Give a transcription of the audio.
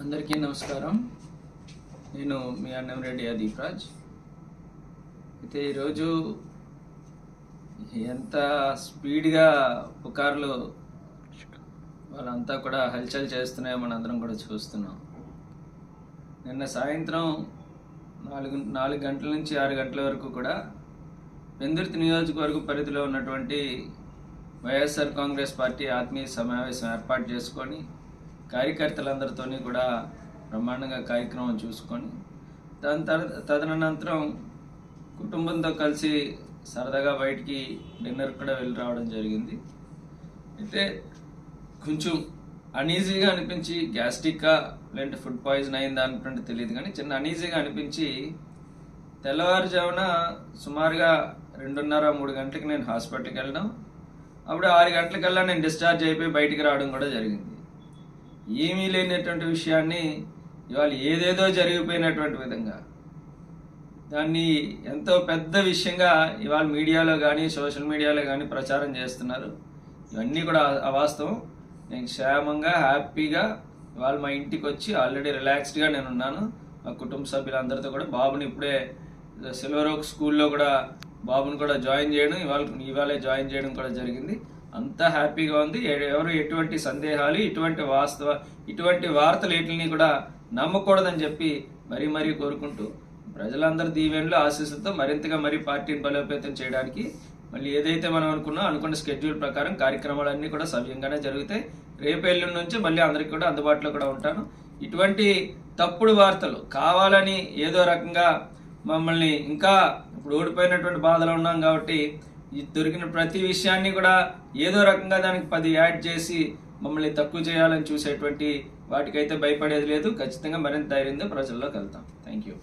అందరికీ నమస్కారం. నేను మీ అన్నంరెడ్డి దీప్రాజ్. అయితే ఈరోజు ఎంత స్పీడ్గా పుకార్లు వాళ్ళంతా కూడా హల్చల్ చేస్తున్నాయో మనందరం కూడా చూస్తున్నాం. నిన్న సాయంత్రం 4 గంటల నుంచి 6 గంటల వరకు కూడా పెందుర్తి నియోజకవర్గ పరిధిలో ఉన్నటువంటి వైఎస్ఆర్ కాంగ్రెస్ పార్టీ ఆత్మీయ సమావేశం ఏర్పాటు చేసుకొని కార్యకర్తలందరితో కూడా బ్రహ్మాండంగా కార్యక్రమం చూసుకొని తదనంతరం కుటుంబంతో కలిసి సరదాగా బయటికి డిన్నర్ కూడా వెళ్ళి రావడం జరిగింది. అయితే కొంచెం అనీజీగా అనిపించి, గ్యాస్ట్రిక్కా లేదంటే ఫుడ్ పాయిజన్ అయిందా అనుకుంటే తెలియదు, కానీ చిన్న అనీజీగా అనిపించి తెల్లవారుజామున సుమారుగా 2:30-3 గంటలకి నేను హాస్పిటల్కి వెళ్ళడం, అప్పుడు 6 గంటలకల్లా నేను డిశ్చార్జ్ అయిపోయి బయటికి రావడం కూడా జరిగింది. ఏమీ లేనటువంటి విషయాన్ని ఇవాళ ఏదేదో జరిగిపోయినటువంటి విధంగా దాన్ని ఎంతో పెద్ద విషయంగా ఇవాళ మీడియాలో కానీ సోషల్ మీడియాలో కానీ ప్రచారం చేస్తున్నారు. ఇవన్నీ కూడా అవాస్తవం. నేను క్షేమంగా హ్యాపీగా ఇవాళ మా ఇంటికి వచ్చి ఆల్రెడీ రిలాక్స్డ్గా నేను ఉన్నాను. మా కుటుంబ సభ్యులందరితో కూడా బాబుని ఇప్పుడే సిల్వర్ ఓక్ స్కూల్లో కూడా బాబుని కూడా జాయిన్ చేయడం, ఇవాళే జాయిన్ చేయడం కూడా జరిగింది. అంతా హ్యాపీగా ఉంది. ఎవరు ఎటువంటి సందేహాలు, ఇటువంటి వార్తలు వీటిని కూడా నమ్మకూడదని చెప్పి మరీ కోరుకుంటూ, ప్రజలందరి దీవెనలు ఆశీస్సులతో మరింతగా పార్టీని బలోపేతం చేయడానికి మళ్ళీ ఏదైతే మనం అనుకున్న స్కెడ్యూల్ ప్రకారం కార్యక్రమాలన్నీ కూడా సవ్యంగానే జరుగుతాయి. రేపు ఎల్లుండి నుంచి మళ్ళీ అందరికీ కూడా అందుబాటులో కూడా ఉంటాను. ఇటువంటి తప్పుడు వార్తలు కావాలని ఏదో రకంగా మమ్మల్ని ఇంకా ఇప్పుడు ఓడిపోయినటువంటి బాధలో ఉన్నాం కాబట్టి దొరికిన ప్రతి విషయాన్ని కూడా ఏదో రకంగా దానికి 10 యాడ్ చేసి మమ్మల్ని తక్కువ చేయాలని చూసేటువంటి వాటికైతే భయపడేది లేదు. ఖచ్చితంగా మరింత ధైర్యంగా ప్రజల్లోకి వెళ్తాం. Thank you.